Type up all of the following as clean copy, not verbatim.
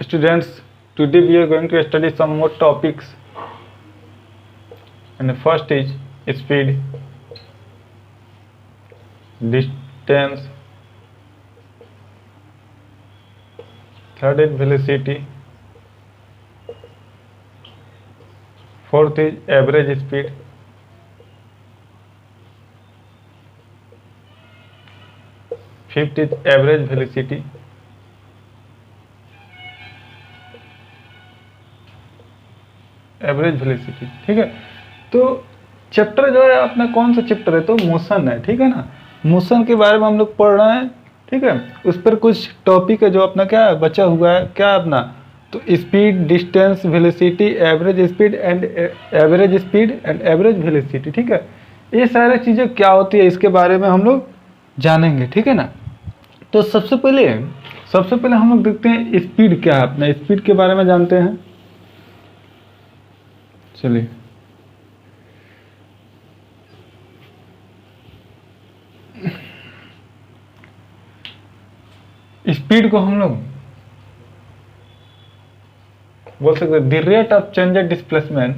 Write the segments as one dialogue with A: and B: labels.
A: Students, today we are going to study some more topics, and the first is speed, distance, third is velocity, fourth is average speed, fifth is average velocity, average velocity. ठीक है, तो chapter जो है अपना कौन सा chapter है, तो मोशन है। ठीक है ना, मोशन के बारे में हम लोग पढ़ रहे हैं। ठीक है, उस पर कुछ टॉपिक है जो अपना क्या है बचा हुआ है, क्या अपना, तो speed, distance, velocity, average speed and average velocity. ठीक है, ये सारी चीज़ें क्या होती है इसके बारे में हम लोग जानेंगे। ठीक है ना, तो सबसे पहले हम लोग देखते हैं स्पीड क्या है, अपना स्पीड के बारे में जानते हैं। चलिए, स्पीड को हम लोग बोल सकते हैं the rate of change displacement,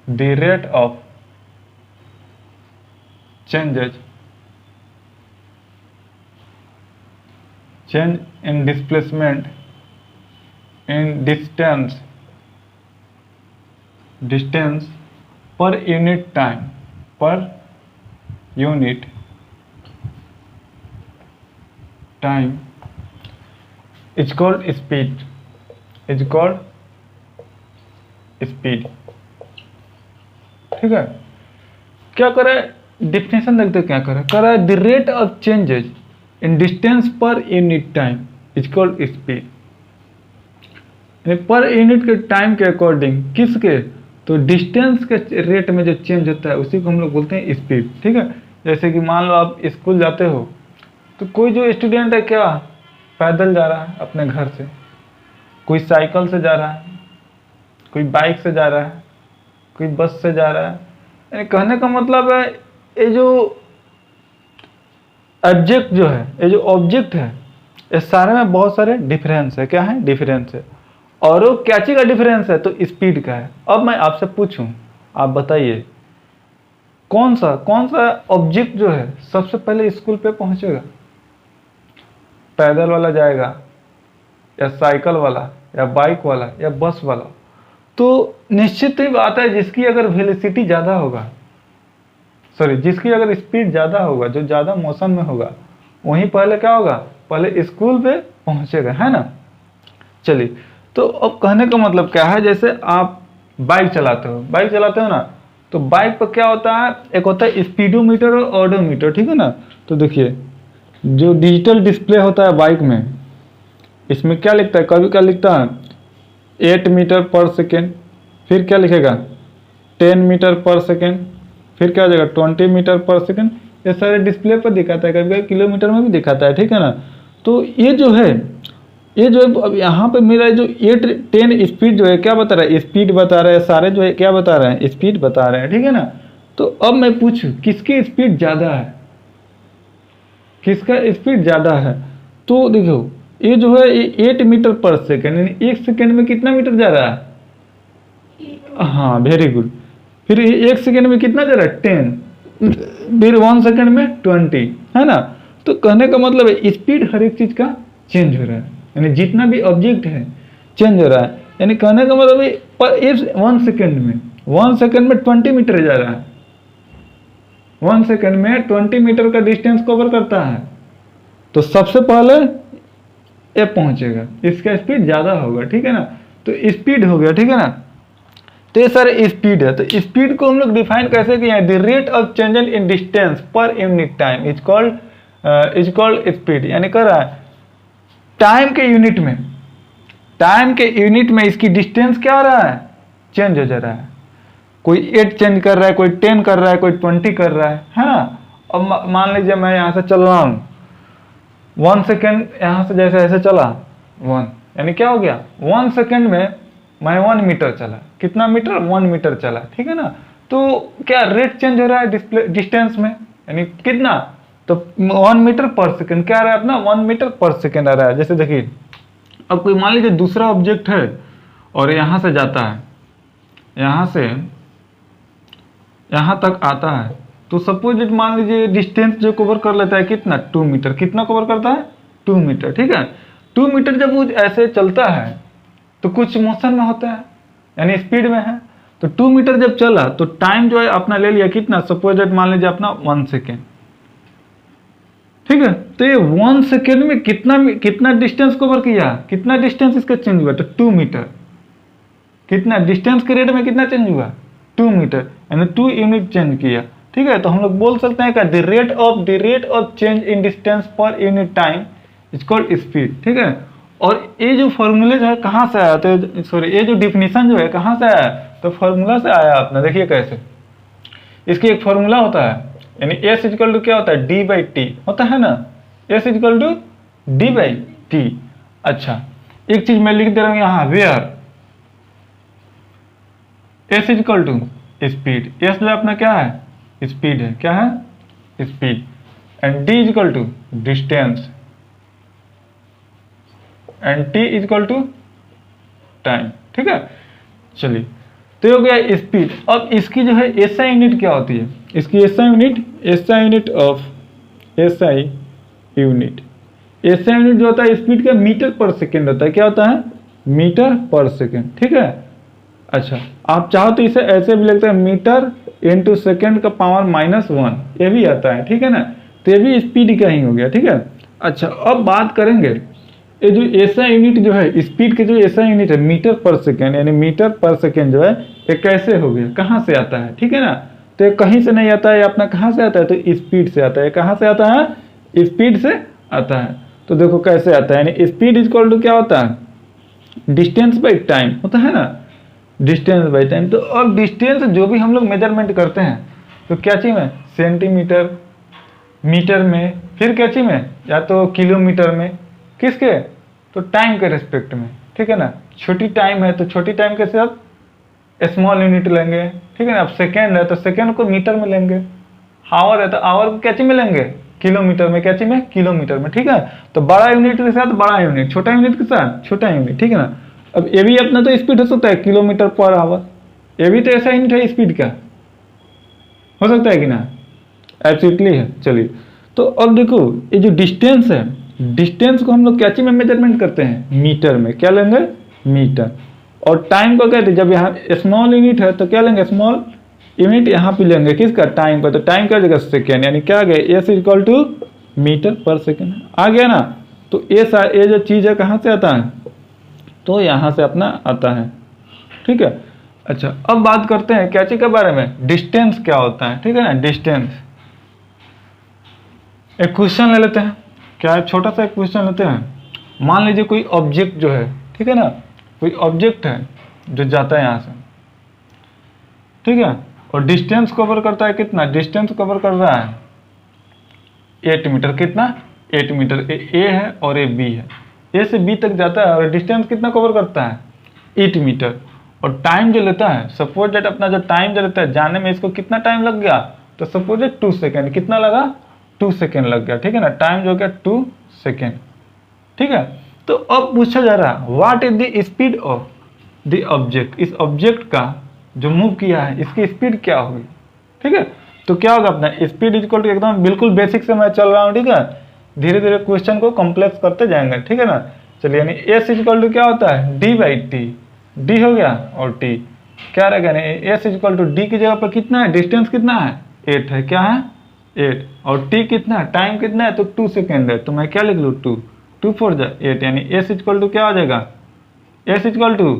A: the rate of change in displacement in distance per unit time is called speed, ठीक है। क्या करे, डिफिनेशन देखते क्या करे the rate of changes in distance per unit time is called speed. Per unit के time के according किसके, तो डिस्टेंस के रेट में जो चेंज होता है उसी को हम लोग बोलते हैं स्पीड। ठीक है, जैसे कि मान लो आप स्कूल जाते हो, तो कोई जो स्टूडेंट है क्या पैदल जा रहा है अपने घर से, कोई साइकिल से जा रहा है, कोई बाइक से जा रहा है, कोई बस से जा रहा है। यानी कहने का मतलब है ये जो ऑब्जेक्ट जो है, ये जो ऑब्जेक्ट है, इस सारे में बहुत सारे डिफरेंस है। क्या है, डिफरेंस है। और वो क्या चीज का डिफरेंस है, तो स्पीड का है। अब मैं आपसे पूछूं, आप बताइए कौन सा ऑब्जेक्ट जो है सबसे पहले स्कूल पे पहुंचेगा, पैदल वाला जाएगा या साइकिल वाला या बाइक वाला या बस वाला। तो निश्चित ही बात है जिसकी अगर वेलोसिटी ज़्यादा होगा, जिसकी अगर स्पीड ज़्यादा होगा, जो ज़्यादा मोशन में होगा, वहीं पहले क्या होगा, पहले स्कूल पे पहुंचेगा, है ना। चलिए, तो अब कहने का मतलब क्या है, जैसे आप बाइक चलाते हो ना, तो बाइक पर क्या होता है, एक होता है स्पीडोमीटर और ऑडोमीटर। ठीक है ना, तो देखिए जो डिजिटल डिस्प्ले होता है बाइक में, इसमें क्या लिखता है, कभी क्या लिखता है 8 मीटर पर सेकेंड, फिर क्या लिखेगा 10 मीटर पर सेकेंड, फिर क्या हो जाएगा 20 मीटर पर सेकेंड। ये सारे डिस्प्ले पर दिखाता है, कभी कभी किलोमीटर में भी दिखाता है। ठीक है ना, तो ये जो है अब यहाँ पे मेरा जो 8-10 स्पीड जो है क्या बता रहा है, स्पीड बता रहा है, सारे जो है क्या बता रहे हैं, स्पीड बता रहे हैं। ठीक है ना, तो अब मैं पूछूं किसकी स्पीड ज़्यादा है, किसका स्पीड ज़्यादा है, तो देखो ये जो है ये 8 मीटर पर सेकेंड, यानी 1 सेकेंड में कितना मीटर जा रहा है, हाँ वेरी गुड। फिर 1 सेकेंड में कितना जा रहा है 10, फिर 1 सेकेंड में 20, है ना। तो कहने का मतलब है स्पीड हर एक चीज़ का चेंज हो रहा है, यानी जितना भी ऑब्जेक्ट है चेंज हो रहा है। यानी कहने का मतलब है 1 सेकेंड में 20 मीटर जा रहा है, 1 सेकेंड में 20 मीटर का डिस्टेंस कवर करता है, तो सबसे पहले ये पहुंचेगा, इसका स्पीड ज़्यादा होगा। ठीक है ना, तो स्पीड हो गया। ठीक है ना, तो ये सारे स्पीड है। तो स्पीड को हम लोग डिफाइन कैसे किए हैं, the rate of change in distance per unit time is called speed. यानी कह रहा है टाइम के यूनिट में इसकी डिस्टेंस क्या हो रहा है, चेंज हो जा रहा है। कोई 8 चेंज कर रहा है, कोई 10 कर रहा है, कोई 20 कर रहा है ना। अब मान लीजिए मैं यहाँ से चल रहा हूँ 1 सेकेंड, यहाँ से जैसे ऐसे चला 1, यानी क्या हो गया 1 सेकेंड में मैं 1 मीटर चला, कितना मीटर, 1 मीटर चला। ठीक है ना, तो क्या रेट चेंज हो रहा है डिस्टेंस में, यानी कितना, तो 1 मीटर पर सेकेंड क्या आ रहा है अपना, 1 मीटर पर सेकेंड आ रहा है। जैसे देखिए अब कोई मान लीजिए दूसरा ऑब्जेक्ट है और यहाँ से जाता है, यहाँ से यहाँ तक आता है, तो सपोज इट मान लीजिए डिस्टेंस जो कवर कर लेता है कितना, 2 मीटर। कितना कवर करता है, 2 मीटर, ठीक है। 2 मीटर जब वो ऐसे चलता है तो कुछ मोशन में होता है, यानी स्पीड में है। तो 2 मीटर जब चला तो टाइम जो है अपना ले लिया कितना, सपोज इट मान लीजिए अपना 1 सेकेंड, ठीक है। तो ये 1 सेकेंड में कितना डिस्टेंस कवर किया, कितना डिस्टेंस इसका चेंज हुआ, तो 2 मीटर। कितना डिस्टेंस के रेट में कितना चेंज हुआ, 2 मीटर, यानी 2 यूनिट चेंज किया, ठीक है। तो हम लोग बोल सकते हैं कि the rate of change in distance per unit time is called speed, ठीक है। और ये जो फॉर्मूले जो है कहाँ से आया, तो सॉरी ये जो डिफिनीशन जो है कहाँ से आया, तो फॉर्मूला से आया अपना। देखिए कैसे, इसकी एक फॉर्मूला होता है, यानी एस इक्वल टू क्या होता है, डी बाई टी होता है ना, S equal to D by T. अच्छा, एक चीज मैं लिख दे रहा हूँ यहाँ, where S equal to speed, S जो अपना क्या है, स्पीड है, क्या है, speed, and D equal to distance, and T equal to time, ठीक है। चलिए, तो ये हो गया स्पीड। अब इसकी जो है एसआई यूनिट क्या होती है, इसकी SI unit of SI unit जो होता है स्पीड का मीटर पर सेकेंड होता है, क्या होता है, मीटर पर सेकेंड, ठीक है। अच्छा, आप चाहो तो इसे ऐसे भी लिखते हैं, मीटर इंटू सेकेंड का पावर -1, ये भी आता है, ठीक है ना। तो ये भी स्पीड का ही हो गया, ठीक है। अच्छा, अब बात करेंगे ये जो एसआई यूनिट जो है स्पीड के, जो एसआई यूनिट है मीटर पर सेकेंड, यानी मीटर पर सेकेंड जो है ये कैसे हो गया, कहाँ से आता है, ठीक है ना। तो ये कहीं से नहीं आता है, अपना कहाँ से आता है, तो स्पीड से आता है। कहाँ से आता है, स्पीड से आता है। तो देखो कैसे आता है, यानी स्पीड इक्वल टू क्या होता है, डिस्टेंस बाई टाइम होता है ना, डिस्टेंस बाई टाइम। तो अब डिस्टेंस जो भी हम लोग मेजरमेंट करते हैं तो क्या चीज में, सेंटीमीटर, मीटर में, फिर क्या चीज में, या तो किलोमीटर में, किसके, तो टाइम के रिस्पेक्ट में, ठीक है ना। छोटी टाइम है तो छोटी टाइम के साथ स्मॉल यूनिट लेंगे, ठीक है ना। अब सेकेंड है तो सेकेंड को मीटर में लेंगे, आवर है तो आवर को क्या चीज में लेंगे, किलोमीटर में, क्या चीज में, किलोमीटर में, ठीक है। तो बड़ा यूनिट के साथ बड़ा यूनिट, छोटा यूनिट के साथ छोटा यूनिट, ठीक है ना। अब ये भी अपना तो स्पीड हो सकता है किलोमीटर पर आवर, ये भी तो ऐसा यूनिट है स्पीड का, हो सकता है कि ना, एब्सोल्युटली है। चलिए, तो अब देखो ये जो डिस्टेंस है, डिस्टेंस को हम लोग क्या चीज में मेजरमेंट करते हैं, मीटर में, क्या लेंगे, मीटर। और टाइम को कहते हैं, जब यहाँ स्मॉल यूनिट है तो क्या लेंगे, स्मॉल यूनिट यहाँ पे लेंगे, किसका, टाइम का। तो टाइम क्या जगह, सेकेंड, यानी क्या गया, एस इक्वल टू मीटर पर सेकेंड आ गया ना। तो ये जो चीज है कहाँ से आता है, तो यहाँ से अपना आता है, ठीक है। अच्छा, अब बात करते हैं क्या चीज के बारे में, डिस्टेंस क्या होता है, ठीक है ना। डिस्टेंस, एक क्वेश्चन ले लेते हैं, क्या है, छोटा सा एक क्वेश्चन लेते हैं। मान लीजिए कोई ऑब्जेक्ट जो है, ठीक है ना, कोई ऑब्जेक्ट है जो जाता है यहाँ से, ठीक है, और डिस्टेंस कवर करता है कितना, डिस्टेंस कवर कर रहा है 8 मीटर, कितना, 8 मीटर। ए है और ए बी है, ए से बी तक जाता है और डिस्टेंस कितना कवर करता है, 8 मीटर। और टाइम जो लेता है, सपोज दैट अपना जो टाइम जो लेता है जाने में, इसको कितना टाइम लग गया, तो सपोज दैट 2 सेकेंड, कितना लगा, 2 सेकेंड लग गया, ठीक है ना। टाइम जो गया 2 सेकेंड, ठीक है। तो अब पूछा जा रहा है what is the speed of the object, इस ऑब्जेक्ट का जो मूव किया है इसकी स्पीड क्या होगी, ठीक है। तो क्या होगा अपना, स्पीड इक्वल टू, एकदम बिल्कुल बेसिक से मैं चल रहा हूँ, ठीक है। धीरे धीरे क्वेश्चन को कॉम्प्लेक्स करते जाएंगे, ठीक है ना। चलिए, यानी एस इक्वल टू क्या होता है, डी बाई टी, डी हो गया और टी क्या रहेगा, एस इक्वल टू डी की जगह पर कितना है, डिस्टेंस कितना है, 8 है, क्या है, 8, और टी कितना है, टाइम कितना है, तो 2 सेकेंड है। तो मैं क्या लिख लूँ, 2 4 जा 8, यानी एस इक्वल टू क्या हो जाएगा, एस इक्वल टू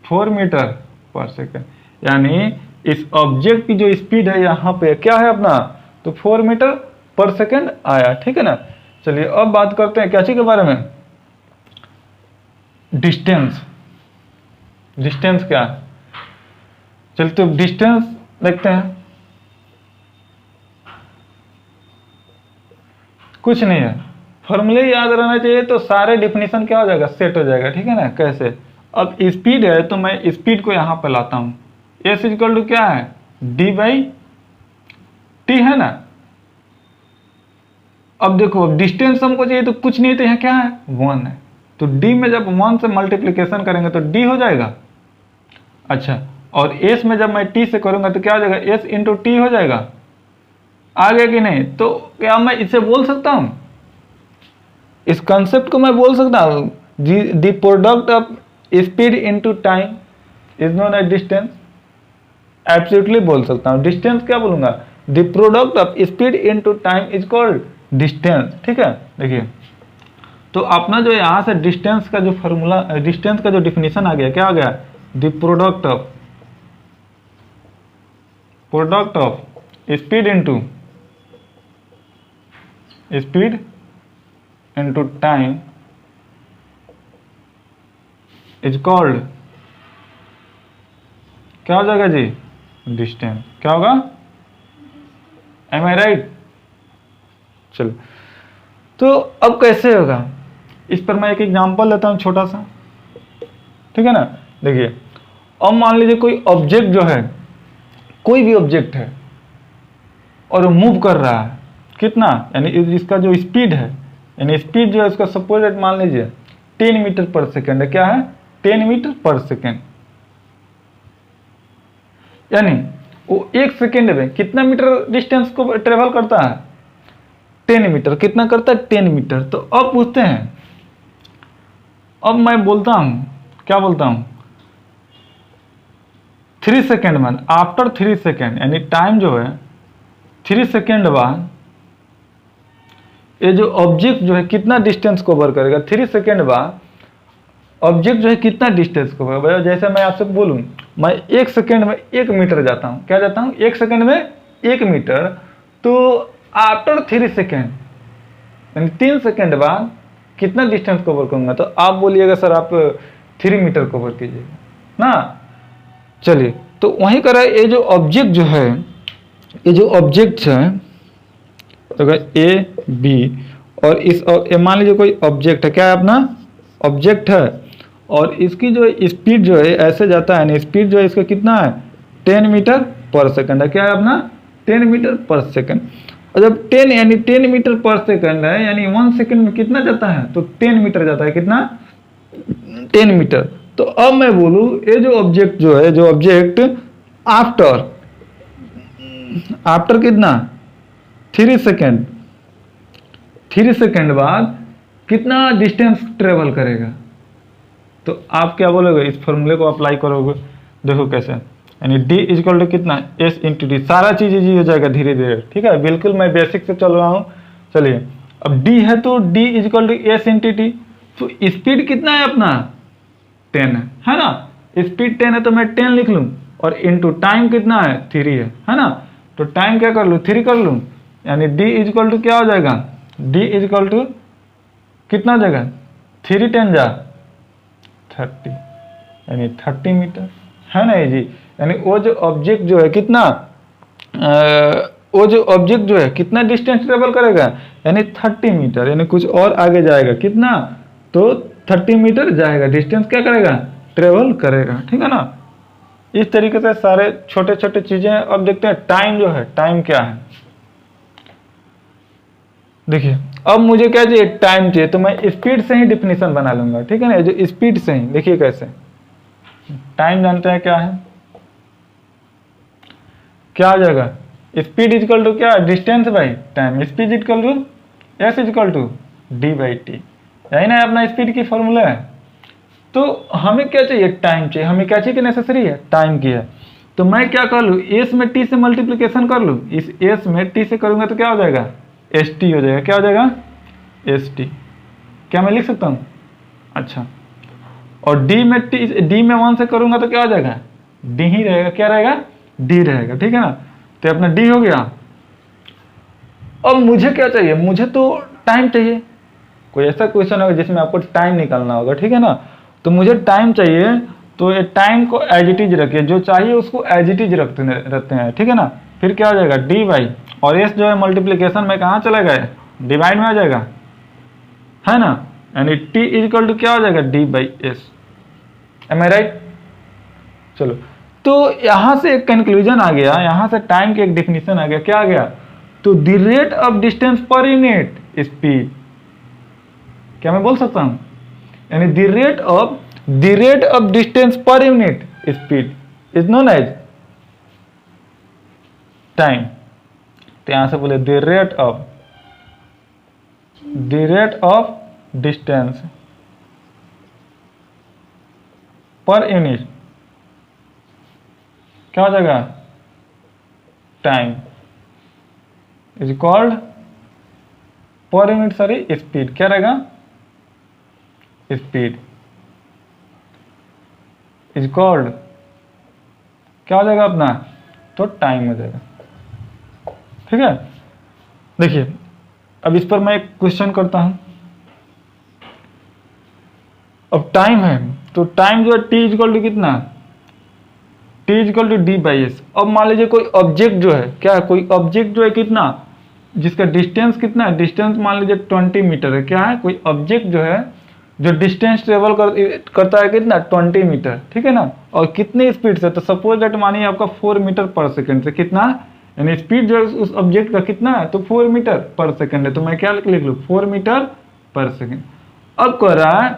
A: 4 मीटर पर सेकेंड। यानी इस ऑब्जेक्ट की जो स्पीड है यहाँ पे क्या है अपना, तो 4 मीटर पर सेकेंड आया, ठीक है ना। चलिए, अब बात करते हैं क्या चीज के बारे में, डिस्टेंस। डिस्टेंस क्या है, चलिए तो डिस्टेंस देखते हैं। कुछ नहीं है, फॉर्मूले याद रहना चाहिए तो सारे डिफिनीशन क्या हो जाएगा, सेट हो जाएगा, ठीक है ना। कैसे, अब स्पीड है तो मैं स्पीड को यहाँ पे लाता हूँ, एस इक्वल टू क्या है, डी बाई टी है ना। अब देखो, अब डिस्टेंस हमको चाहिए तो कुछ नहीं, तो यहाँ क्या है, 1 है, तो d में जब 1 से मल्टीप्लिकेशन करेंगे तो d हो जाएगा। अच्छा, और s में जब मैं t से करूंगा तो क्या हो जाएगा, s इंटू टी हो जाएगा। आ गया कि नहीं? तो क्या मैं इसे बोल सकता हूं, इस कंसेप्ट को मैं बोल सकता हूं, the product of speed into time is known as distance. Absolutely बोल सकता हूं। डिस्टेंस क्या बोलूंगा, the product of speed into time is called distance. ठीक है, देखिए तो अपना जो यहां से डिस्टेंस का जो फॉर्मूला, डिस्टेंस का जो डिफिनेशन आ गया, क्या आ गया, the product of speed into time is called, क्या हो जाएगा जी, डिस्टेंस। क्या होगा, एम आई राइट? चलो, तो अब कैसे होगा, इस पर मैं एक एग्जांपल लेता हूं छोटा सा, ठीक है ना। देखिए, अब मान लीजिए कोई ऑब्जेक्ट जो है, कोई भी ऑब्जेक्ट है और वो मूव कर रहा है, कितना, यानी इसका जो स्पीड है, यानी स्पीड जो है उसका सपोज मान लीजिए 10 मीटर पर सेकेंड है। क्या है, 10 मीटर पर सेकेंड। यानी वो 1 सेकेंड में कितना मीटर डिस्टेंस को ट्रेवल करता है, 10 मीटर। कितना करता है, 10 मीटर। तो अब पूछते हैं, अब मैं बोलता हूं, क्या बोलता हूं, 3 सेकेंड में, आफ्टर 3 सेकेंड, यानी टाइम जो है 3 सेकेंड बाद ये जो ऑब्जेक्ट जो है कितना डिस्टेंस कवर करेगा। 3 सेकेंड बाद ऑब्जेक्ट जो है कितना डिस्टेंस कवर करेगा। जैसे मैं आपसे बोलूं, मैं 1 सेकेंड में 1 मीटर जाता हूं, क्या जाता हूं, 1 सेकेंड में 1 मीटर। तो आफ्टर 3 सेकेंड, यानी 3 सेकेंड बाद कितना डिस्टेंस कवर करूंगा। तो आप बोलिएगा सर आप 3 मीटर कवर कीजिएगा ना। चलिए, तो वहीं करा, ये जो ऑब्जेक्ट जो है, ये जो ऑब्जेक्ट है अगर ए बी, और इस मान लीजिए कोई ऑब्जेक्ट है, क्या है अपना ऑब्जेक्ट है, और इसकी जो स्पीड जो है ऐसे जाता है, स्पीड जो है इसका कितना है, 10 मीटर पर सेकंड है। क्या है अपना, 10 मीटर पर सेकंड। और जब 10 यानी 10 मीटर पर सेकंड है, यानी 1 सेकंड में कितना जाता है, तो 10 मीटर जाता है। कितना, 10 मीटर। तो अब मैं बोलूं, ये जो ऑब्जेक्ट जो है, जो ऑब्जेक्ट आफ्टर कितना, 3 सेकेंड, 3 सेकेंड बाद कितना डिस्टेंस ट्रेवल करेगा। तो आप क्या बोलोगे, इस फॉर्मूले को अप्लाई करोगे, देखो कैसे, यानी d इक्वल टू कितना, s इंटू डी। सारा चीज इजी हो जाएगा धीरे धीरे, ठीक है, बिल्कुल मैं बेसिक से चल रहा हूँ। चलिए, अब d है तो d equal to s into T. तो स्पीड कितना है अपना, 10 है ना। स्पीड 10 है तो मैं 10 लिख लूँ, और इंटू टाइम कितना है, 3 है ना। तो टाइम क्या कर लूँ, 3 कर लूँ, यानी d इक्वल टू क्या हो जाएगा, d इक्वल टू कितना हो जाएगा, 3 10 जा 30, यानी 30 मीटर, है ना जी। यानी वो जो ऑब्जेक्ट जो है कितना, वो जो ऑब्जेक्ट जो है कितना डिस्टेंस ट्रेवल करेगा, यानी 30 मीटर, यानी कुछ और आगे जाएगा, कितना, तो 30 मीटर जाएगा, डिस्टेंस क्या करेगा, ट्रेवल करेगा, ठीक है ना। इस तरीके से सारे छोटे छोटे चीजें। अब देखते हैं टाइम जो है, टाइम क्या है। देखिए, अब मुझे क्या चाहिए, टाइम चाहिए, तो मैं स्पीड से ही डिफिनीशन बना लूंगा, ठीक है ना। जो स्पीड से ही, देखिए कैसे, टाइम जानते हैं क्या है, क्या आ जाएगा, स्पीड इक्वल टू क्या, distance by time. Speed equal to S equal to D by T, यही ना अपना स्पीड की फॉर्मूला है। तो हमें क्या चाहिए, टाइम चाहिए। हमें क्या चाहिए कि नेसेसरी है, टाइम की है। तो मैं क्या कर लूँ, एस में टी से मल्टीप्लीकेशन कर लूँ, इस एस में टी से करूंगा तो क्या हो जाएगा, एस टी हो जाएगा। क्या हो जाएगा, एस टी। क्या मैं लिख सकता हूँ, अच्छा, और डी में 1 से करूंगा तो क्या हो जाएगा, डी ही रहेगा। क्या रहेगा, डी रहेगा, ठीक है ना। तो अपना डी हो गया। अब मुझे क्या चाहिए, मुझे तो टाइम चाहिए। कोई ऐसा क्वेश्चन होगा जिसमें आपको टाइम निकालना होगा, ठीक है ना। तो मुझे टाइम चाहिए, तो ये टाइम को एज इट इज रखिए, जो चाहिए उसको एज इट इज रखते हैं, ठीक है ना। फिर क्या हो जाएगा, डी बाई, और एस जो है मल्टीप्लीकेशन में कहाँ चला गया, डिवाइड में आ जाएगा, है ना। यानी टी इक्वल टू क्या हो जाएगा, D by S. Am I right. चलो, तो यहां से एक कंक्लूजन आ गया, यहां से टाइम की एक डिफिनीशन आ गया। क्या आ गया, तो the rate of distance per unit speed. क्या मैं बोल सकता हूं, यानी the rate of distance per unit speed is known as time. तो यहां से बोले the rate of distance per unit क्या हो जाएगा, time is called per unit sorry speed, क्या रहेगा, स्पीड इज कॉल्ड क्या हो जाएगा अपना, तो टाइम हो जाएगा। ठीक है, देखिए अब इस पर मैं एक क्वेश्चन करता हूं। अब टाइम है तो टाइम जो है टी इजकल टू कितना, T equal to D by S. अब मान लीजिए कोई ऑब्जेक्ट जो है, क्या है, कोई ऑब्जेक्ट जो है कितना, जिसका डिस्टेंस कितना है, डिस्टेंस मान लीजिए 20 मीटर है। क्या है, कोई ऑब्जेक्ट जो है जो डिस्टेंस ट्रेवल करता है कितना, 20 मीटर। ठीक है ना, और कितने स्पीड से, तो सपोज दैट मानिए आपका 4 मीटर पर सेकेंड से कितना, यानी स्पीड जो है उस ऑब्जेक्ट का कितना है, तो 4 मीटर पर सेकेंड है। तो मैं क्या लिख लूँ, 4 मीटर पर सेकेंड। अब कह रहा है,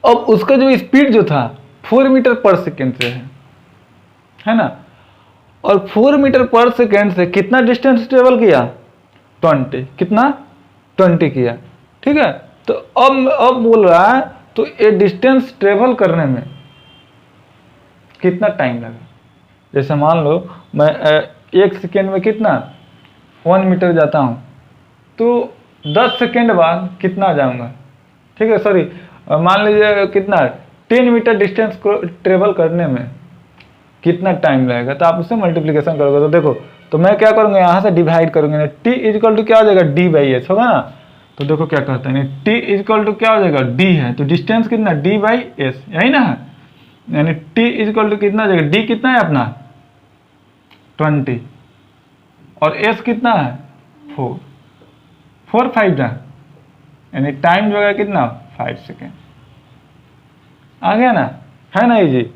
A: अब उसका जो स्पीड जो था 4 मीटर पर सेकेंड से है ना, और 4 मीटर पर सेकेंड से कितना डिस्टेंस ट्रेवल किया, 20, कितना 20 किया। ठीक है, तो अब बोल रहा है तो ये डिस्टेंस ट्रेवल करने में कितना टाइम लगा। जैसे मान लो मैं 1 सेकेंड में कितना 1 मीटर जाता हूं, तो 10 सेकेंड बाद कितना जाऊंगा। ठीक है, सॉरी मान लीजिए कितना 10 मीटर डिस्टेंस को ट्रेवल करने में कितना टाइम लगेगा, तो आप उससे मल्टीप्लीकेशन करोगे। तो देखो, तो मैं क्या करूंगा, यहाँ से डिवाइड करूंगा, टी इजकल टू क्या हो जाएगा, डी बाई एच होगा ना। तो देखो क्या कहते हैं, टी इजकल टू क्या हो जाएगा, डी है तो डिस्टेंस कितना, डी बाई एस, यही ना है। यानी टी इजकल टू कितना जाएगा, डी कितना है अपना 20 और एस कितना है 4 5 जा, यानी टाइम जो है कितना 5 सेकेंड। आ गया ना, है ना ये जी।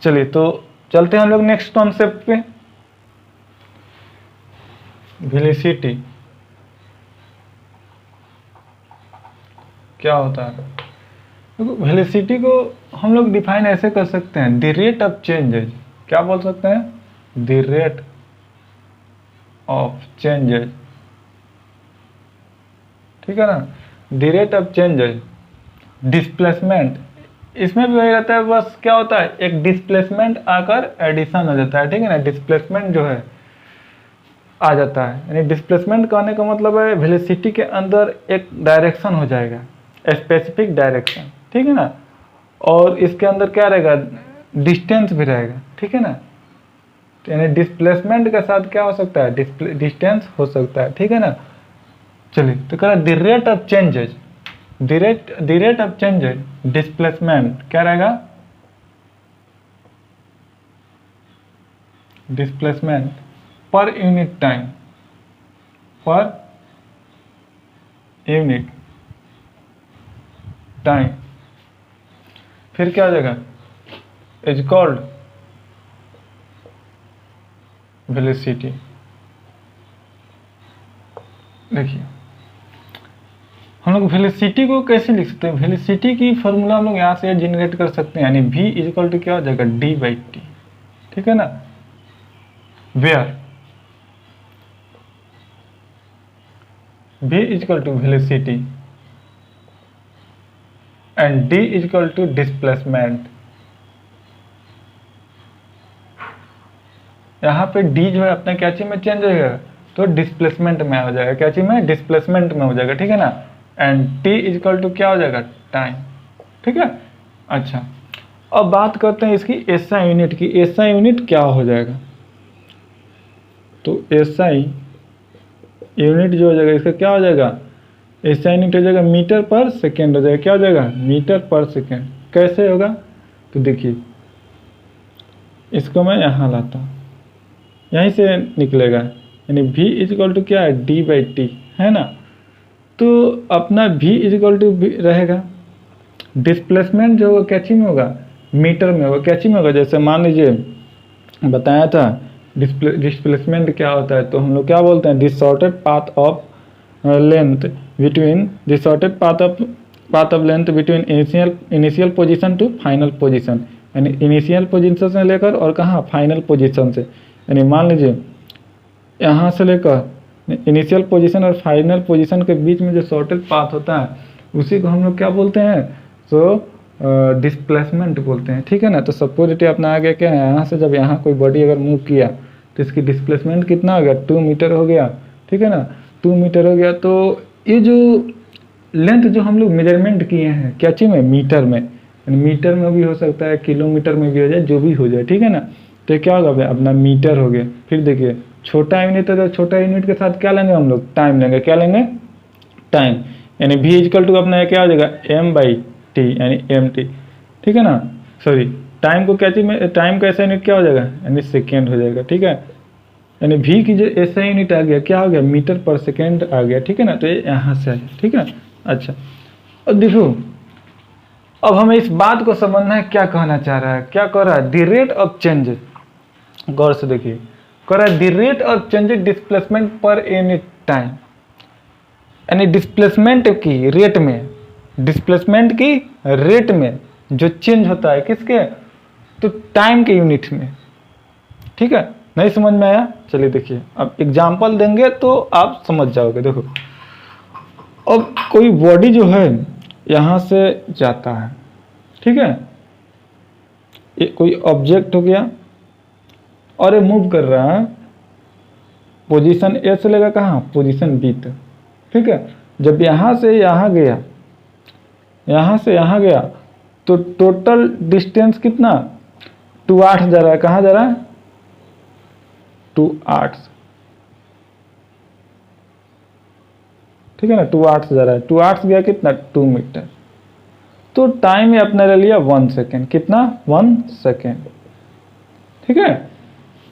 A: चलिए तो चलते हैं हम लोग नेक्स्ट कॉन्सेप्ट पे, वेलोसिटी क्या होता है। देखो वेलोसिटी को हम लोग डिफाइन ऐसे कर सकते हैं, द रेट ऑफ चेंजेज, क्या बोल सकते हैं, द रेट ऑफ चेंजेज। ठीक है ना, the rate of changes, displacement, इसमें भी वही रहता है, बस क्या होता है एक डिस्प्लेसमेंट आकर एडिशन हो जाता है। ठीक है ना, डिस्प्लेसमेंट जो है आ जाता है, यानी डिस्प्लेसमेंट कहने का मतलब है वेलोसिटी के अंदर एक डायरेक्शन हो जाएगा, स्पेसिफिक डायरेक्शन। ठीक है ना, और इसके अंदर क्या रहेगा, डिस्टेंस भी रहेगा। ठीक है ना, तो यानी डिस्प्लेसमेंट के साथ क्या हो सकता है, डिस्टेंस हो सकता है। ठीक है ना, चलिए तो कह रहा है the rate of changes, the rate of changes displacement क्या रहेगा, displacement per unit time, per unit time, फिर क्या हो जाएगा, इज कॉल्ड वेलोसिटी। देखिए हम लोग वेलोसिटी को कैसे लिख सकते हैं, वेलोसिटी की फॉर्मूला हम लोग यहाँ से जनरेट कर सकते हैं, यानी v इक्वल टू क्या हो जाएगा, d बाई टी। ठीक है ना, where v equal to velocity and d equal to displacement. यहाँ पे d जो है अपने क्या चीज में चेंज होगा, तो डिस्प्लेसमेंट में हो जाएगा, क्या चीज में, डिस्प्लेसमेंट में हो जाएगा। ठीक है ना, एंड t इक्वल टू क्या हो जाएगा, टाइम। ठीक है, अच्छा अब बात करते हैं इसकी एसआई यूनिट की, एसआई यूनिट क्या हो जाएगा। तो एसआई यूनिट जो हो जाएगा इसका क्या हो जाएगा, एसआई यूनिट हो जाएगा मीटर पर सेकेंड हो जाएगा, क्या हो जाएगा, मीटर पर सेकेंड। कैसे होगा, तो देखिए इसको मैं यहाँ लाता हूँ, यहीं से निकलेगा, यानी v इजक्वल टू क्या है, d बाई टी, है ना। तो अपना v इजक्वल टू रहेगा, डिस्प्लेसमेंट जो होगा क्या चीज में होगा, मीटर में होगा, क्या चीज में होगा। जैसे मान लीजिए बताया था डिस्प्लेसमेंट क्या होता है, तो हम लोग क्या बोलते हैं, this shortest path of length between this shortest path of path of length between initial position to final position, यानी इनिशियल पोजीशन से लेकर और कहाँ फाइनल पोजीशन से, यानी मान लीजिए यहाँ से लेकर इनिशियल पोजीशन और फाइनल पोजीशन के बीच में जो शॉर्टेज पाथ होता है उसी को हम लोग क्या बोलते हैं, तो डिस्प्लेसमेंट बोलते हैं, ठीक है ना। तो सपोज अपना आ गया क्या है, यहाँ से जब यहाँ कोई बॉडी अगर मूव किया तो इसकी डिस्प्लेसमेंट कितना हो गया, 2 मीटर हो गया, ठीक है ना, 2 मीटर हो गया। तो ये जो लेंथ जो हम लोग मेजरमेंट किए हैं क्या चीज़ में, मीटर में, यानी मीटर में भी हो सकता है, किलोमीटर में भी हो जाए, जो भी हो जाए, ठीक है ना। तो क्या होगा भाई, अपना मीटर हो गया। फिर देखिए छोटा यूनिट है तो छोटा यूनिट के साथ क्या लेंगे हम लोग, टाइम लेंगे, क्या लेंगे, टाइम, यानी v इक्वल टू अपना क्या हो जाएगा, m/t, यानी mt, ठीक है ना। सॉरी, टाइम को क्या चीज में, टाइम का ऐसा यूनिट क्या हो जाएगा, यानी सेकेंड हो जाएगा, ठीक है। यानी v की जो ऐसा यूनिट आ गया क्या हो गया, मीटर पर सेकेंड आ गया, ठीक है ना। तो ये यहाँ से आ गया, ठीक है। अच्छा, और देखो अब हमें इस बात को समझना है क्या कहना चाह रहा है, क्या कह रहा है, द रेट ऑफ चेंज, गौर से देखिए, कह रहा है the rate of change displacement per unit time, यानी डिस्प्लेसमेंट की रेट में, डिस्प्लेसमेंट की रेट में जो चेंज होता है किसके, तो टाइम के यूनिट में, ठीक है। नहीं समझ में आया, चलिए देखिए अब एग्जांपल देंगे तो आप समझ जाओगे। देखो अब कोई बॉडी जो है यहाँ से जाता है, ठीक है, ये कोई ऑब्जेक्ट हो गया और ये मूव कर रहा है, पोजीशन ए से लेगा कहाँ, पोजीशन बी तक, ठीक है। जब यहाँ से यहाँ गया, यहाँ से यहाँ गया तो टोटल डिस्टेंस कितना, 2/8 जा रहा है, कहाँ जा रहा है, 2/8, ठीक है ना, 2/8 जा रहा है, 2/8 गया कितना, 2 मीटर। तो टाइम है अपने ले लिया 1 सेकेंड, कितना, 1 सेकेंड, ठीक है।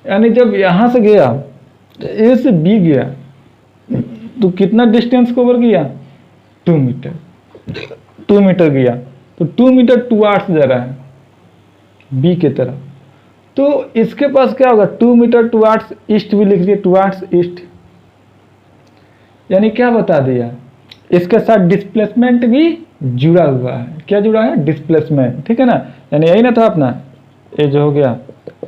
A: यानी जब यहाँ से गया ए से बी गया तो कितना डिस्टेंस कवर किया, 2 मीटर, 2 मीटर गया तो 2 मीटर 2/8 जा रहा है बी की तरफ। तो इसके पास क्या होगा, 2 मीटर 2/8 ईस्ट भी लिख दिए, 2/8 ईस्ट, यानी क्या बता दिया, इसके साथ डिस्प्लेसमेंट भी जुड़ा हुआ है, क्या जुड़ा है, डिस्प्लेसमेंट, ठीक है ना। यानी यही ना था अपना, ये जो हो गया,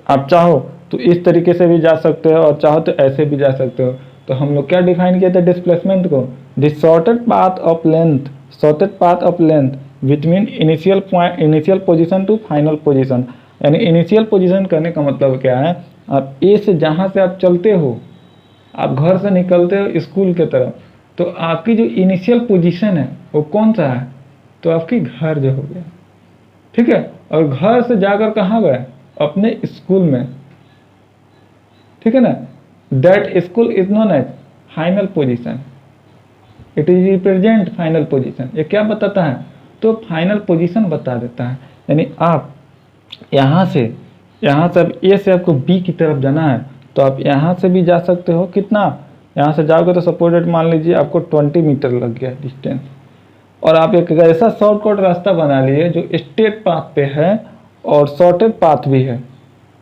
A: आप चाहो तो इस तरीके से भी जा सकते हो और चाहो तो ऐसे भी जा सकते हो। तो हम लोग क्या डिफाइन किए थे डिस्प्लेसमेंट को, the shortest path of length, shortest path of length between initial position to final position, यानी इनिशियल पोजीशन करने का मतलब क्या है, आप ए से जहाँ से आप चलते हो, आप घर से निकलते हो स्कूल के तरफ, तो आपकी जो इनिशियल पोजीशन है वो कौन सा है, तो आपकी घर जो हो गया, ठीक है। और घर से जाकर कहाँ गए, अपने स्कूल में, ठीक है ना। That school is known as final position, it is represent final position. ये क्या बताता है, तो फाइनल पोजीशन बता देता है। यानी आप यहाँ से अब ए से आपको बी की तरफ जाना है तो आप यहाँ से भी जा सकते हो, कितना, यहाँ से जाओगे तो सपोज मान लीजिए आपको 20 मीटर लग गया डिस्टेंस, और आप एक ऐसा शॉर्टकट रास्ता बना लिए जो स्ट्रेट पाथ पे है और शॉर्टेड पाथ भी है,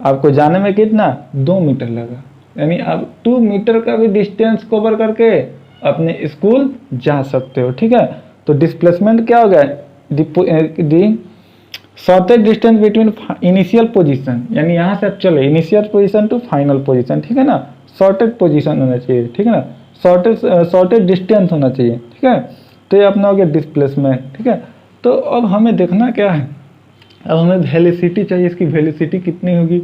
A: आपको जाने में कितना, 2 मीटर लगा, यानी आप 2 मीटर का भी डिस्टेंस कवर करके अपने स्कूल जा सकते हो, ठीक है। तो डिस्प्लेसमेंट क्या हो गया, the shortest distance between initial position, यानी यहाँ से आप चले initial position to final position, ठीक है ना, शॉर्टेज पोजीशन होना चाहिए, ठीक है ना, शॉर्टेज डिस्टेंस होना चाहिए, ठीक है। तो ये अपना हो गया डिस्प्लेसमेंट, ठीक है। तो अब हमें देखना क्या है, अब हमें वेलोसिटी चाहिए, इसकी वेलोसिटी कितनी होगी,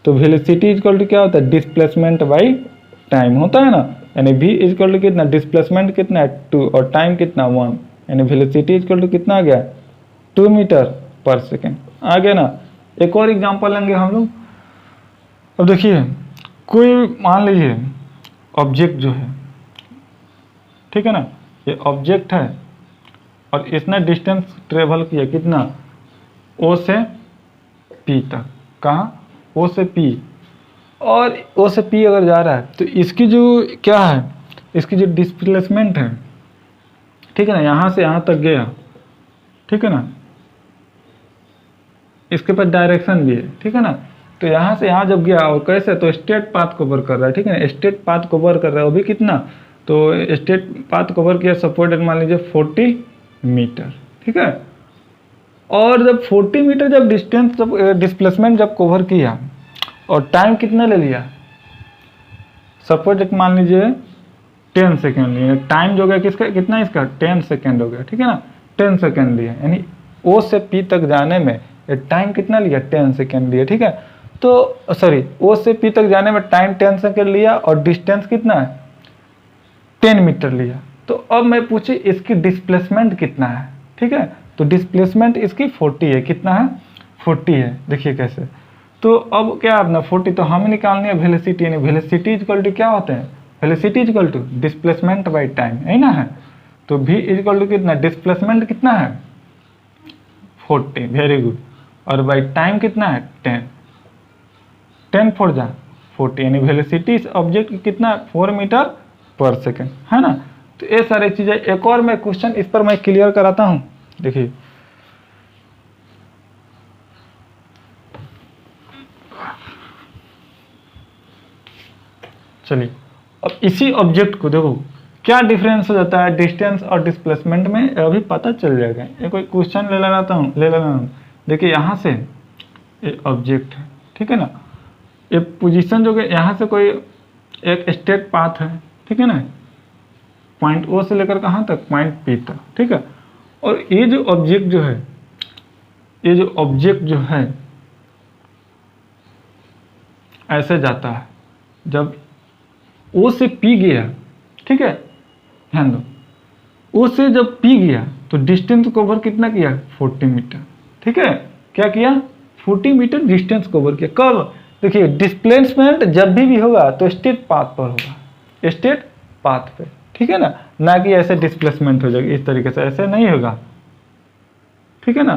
A: तो वेलोसिटी इक्वल टू क्या होता है, डिस्प्लेसमेंट बाई टाइम होता है ना, यानी v इक्वल टू कितना, डिस्प्लेसमेंट कितना है 2 और टाइम कितना 1, यानी वेलोसिटी इक्वल टू कितना आ गया, 2 मीटर पर सेकेंड आ गया ना। एक और एग्जांपल लेंगे हम लोग। अब देखिए कोई मान लीजिए ऑब्जेक्ट जो है, ठीक है ना, ये ऑब्जेक्ट है और इसने डिस्टेंस ट्रेवल किया कितना, ओ से पी तक, कहाँ, ओ से पी, और ओ से पी अगर जा रहा है तो इसकी जो क्या है, इसकी जो डिस्प्लेसमेंट है, ठीक है ना, यहाँ से यहाँ तक गया, ठीक है ना, इसके पास डायरेक्शन भी है, ठीक है ना। तो यहाँ से यहाँ जब गया और कैसे, तो स्ट्रेट पाथ कवर कर रहा है, ठीक है ना, स्ट्रेट पाथ कवर कर रहा है, वो भी कितना, तो स्ट्रेट पाथ कवर किया सपोर्टेड मान लीजिए 40 मीटर, ठीक है। और जब 40 मीटर जब डिस्टेंस जब डिस्प्लेसमेंट जब कवर किया और टाइम कितना ले लिया, सपोज एक मान लीजिए 10 सेकेंड लिया, टाइम जो हो गया किसका कितना, इसका 10 सेकेंड हो गया, ठीक है ना, 10 सेकेंड लिया, यानी ओ से पी तक जाने में टाइम कितना लिया, 10 सेकेंड लिया, ठीक है। तो सॉरी, ओ से पी तक जाने में टाइम 10 सेकेंड लिया और डिस्टेंस कितना है, 10 मीटर लिया। तो अब मैं पूछी इसकी डिस्प्लेसमेंट कितना है, ठीक है। तो डिस्प्लेसमेंट इसकी 40 है, कितना है, 40 है। देखिए कैसे, तो अब क्या अपना 40 तो हमें निकालनी है वेलोसिटी, यानी वेलोसिटी इक्वल टू क्या होते हैं, velocity equal to displacement by time, है ना है। तो v इक्वल टू कितना, डिस्प्लेसमेंट कितना है 40, वेरी गुड, और बाई टाइम कितना है 10 फोर जा 40, यानी वेलोसिटी इस ऑब्जेक्ट की कितना है 4 मीटर पर सेकेंड, है ना। तो ये सारी चीजें, एक और मैं क्वेश्चन इस पर मैं क्लियर कराता हूं, देखिए चलिए। अब इसी ऑब्जेक्ट को देखो क्या डिफरेंस हो जाता है डिस्टेंस और डिस्प्लेसमेंट में, अभी पता चल जाएगा। ये कोई क्वेश्चन ले लेता हूँ, देखिए यहाँ से ये ऑब्जेक्ट है, ठीक है ना, ये पोजीशन जो है यहाँ से कोई एक स्ट्रेट पाथ है, ठीक है ना, पॉइंट ओ से लेकर कहाँ तक, पॉइंट पी तक, ठीक है। और ये जो ऑब्जेक्ट जो है, ये जो ऑब्जेक्ट जो है ऐसे जाता है, जब ओ से पी गया, ठीक है, ध्यान दो, ओ से जब पी गया तो डिस्टेंस कवर कितना किया, 40 मीटर, ठीक है। क्या किया, 40 मीटर डिस्टेंस कवर किया। कब, देखिए डिस्प्लेसमेंट जब भी होगा तो स्ट्रेट पाथ पर होगा, स्ट्रेट पाथ पे, ठीक है ना कि ऐसे डिस्प्लेसमेंट हो जाएगा इस तरीके से, ऐसे नहीं होगा, ठीक है ना।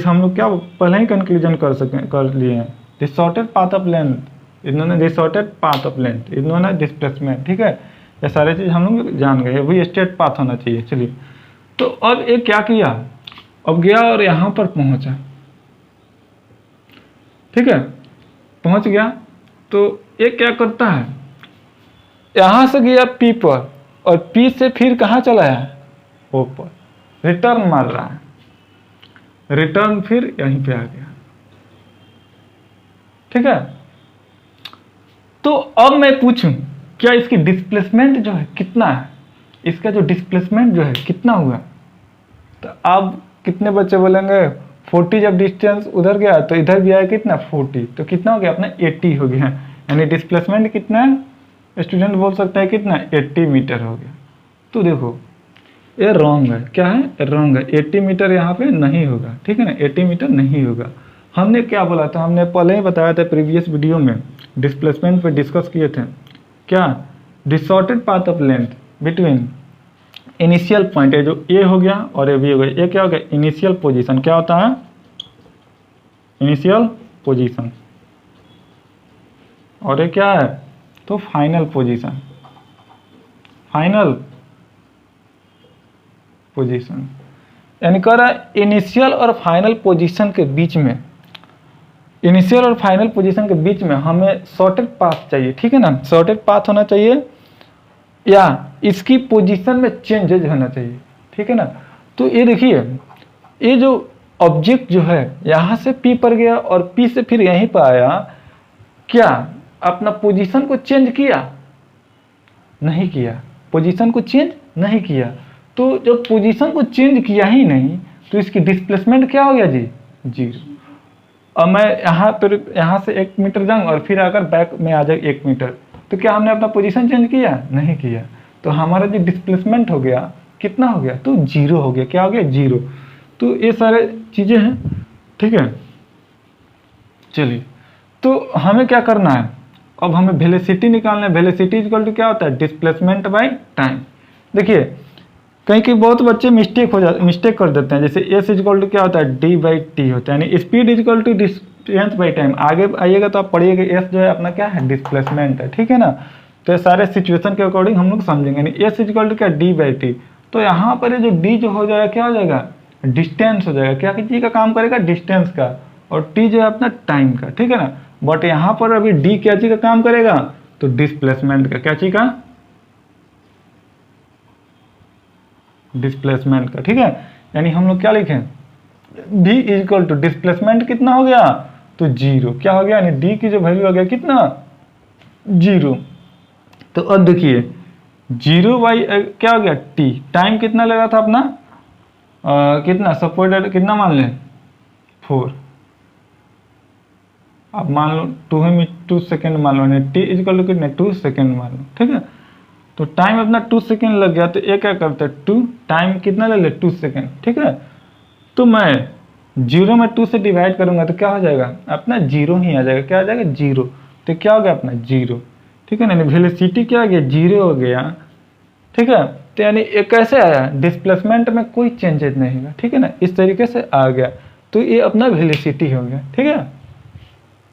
A: हम लोग क्या पहले ही कंक्लूजन कर लिए हैं, डिसऑर्डर्ड पाथ ऑफ लेंथ, इन्होंने डिसऑर्डर्ड पाथ ऑफ लेंथ, इन्होंने डिस्प्लेसमेंट, ठीक है, ये सारे चीज हम लोग जान गए, वही स्ट्रेट पाथ होना चाहिए। चलिए, तो अब ये क्या किया, अब गया और यहां पर पहुंचा, ठीक है, पहुंच गया, तो ये क्या करता है, यहां से गया पी पर और पी से फिर कहां चला है, ओ पर, रिटर्न मार रहा है, रिटर्न फिर यहीं पे आ गया, ठीक है। तो अब मैं पूछूं क्या इसकी डिस्प्लेसमेंट जो है कितना है, इसका जो डिस्प्लेसमेंट जो है कितना हुआ, तो अब कितने बच्चे बोलेंगे 40, जब डिस्टेंस उधर गया तो इधर भी आया कितना 40, तो कितना हो गया अपना 80 हो गया, यानी डिस्प्लेसमेंट कितना है, स्टूडेंट बोल सकता है कितना 80 मीटर हो गया। तो देखो ये रॉन्ग है, क्या है, रॉन्ग है, 80 मीटर यहाँ पे नहीं होगा, ठीक है ना, 80 मीटर नहीं होगा। हमने क्या बोला था, हमने पहले ही बताया था प्रीवियस वीडियो में, डिस्प्लेसमेंट पे डिस्कस किए थे, क्या, disordered path of length between initial point, है जो ए हो गया और ए बी हो गया, ये क्या हो गया, इनिशियल पोजीशन, क्या होता है, इनिशियल पोजीशन, और ये क्या है, तो फाइनल पोजीशन, फाइनल पोजीशन, यानी कह रहा है इनिशियल और फाइनल पोजीशन के बीच में, इनिशियल और फाइनल पोजीशन के बीच में हमें शॉर्टेड पाथ चाहिए, ठीक है ना, शॉर्टेड पाथ होना चाहिए या इसकी पोजीशन में चेंजेज होना चाहिए, ठीक है ना। तो ये देखिए, ये जो ऑब्जेक्ट जो है यहाँ से पी पर गया और पी से फिर यहीं पर आया, क्या अपना पोजीशन को चेंज किया, नहीं किया, पोजीशन को चेंज नहीं किया। तो जब पोजीशन को चेंज किया ही नहीं तो इसकी डिस्प्लेसमेंट क्या हो गया जी, 0। अब मैं यहाँ से 1 मीटर जाऊंगा और फिर आकर बैक में आ जाए 1 मीटर, तो क्या हमने अपना पोजीशन चेंज किया, नहीं किया, तो हमारा जो डिस्प्लेसमेंट हो गया कितना हो गया, तो 0 हो गया, क्या हो गया, 0। तो ये सारे चीजें हैं, ठीक है। चलिए, तो हमें क्या करना है, अब हमें वेलोसिटी निकालना है। वेलोसिटी इक्वल टू क्या होता है, डिस्प्लेसमेंट बाय टाइम। देखिए कहीं कहीं बहुत बच्चे मिस्टेक कर देते हैं, जैसे एस इक्वल टू क्या होता है, डी बाई टी होता है, यानी speed equal to distance by time. आगे आइएगा तो आप पढ़िएगा एस जो है अपना क्या है, डिस्प्लेसमेंट है, ठीक है ना। तो सारे सिचुएशन के अकॉर्डिंग हम लोग समझेंगे, यानी एस इक्वल टू क्या, डी बाई टी। तो यहाँ पर जो डी जो हो जाएगा क्या हो जाएगा, डिस्टेंस हो जाएगा, क्या चीज का काम करेगा, डिस्टेंस का, और टी जो है अपना टाइम का, ठीक है ना। बट यहाँ पर अभी डी क्या चीज का काम करेगा, तो डिस्प्लेसमेंट का, क्या चीज का, डिस्प्लेसमेंट का, ठीक है। यानी हम लोग क्या लिखें, v इक्वल टू डिस्प्लेसमेंट कितना हो गया, तो 0 क्या हो गया, यानी d की जो वैल्यू हो गया कितना, 0। तो अब देखिए 0 बाई क्या हो गया t, टाइम कितना लगा था अपना, कितना सपोर्टेड कितना मान लें 4, अब मान लो 2 सेकेंड मान लो, यानी t इक्वल टू कितने 2 सेकेंड मान लो, ठीक है। तो टाइम अपना 2 सेकेंड लग गया, तो ये क्या करते हैं 2 टाइम कितना ले ले 2 सेकेंड, ठीक है। तो मैं 0 में 2 से डिवाइड करूंगा तो क्या हो जाएगा अपना 0 ही आ जाएगा, क्या आ जाएगा 0। तो क्या हो गया अपना 0, ठीक है ना, वेलोसिटी क्या आ गया 0 हो गया, ठीक है। तो यानी ये कैसे आया, डिस्प्लेसमेंट में कोई चेंजेस नहीं होगा, ठीक है ना, इस तरीके से आ गया। तो ये अपना वेलोसिटी हो गया, ठीक है।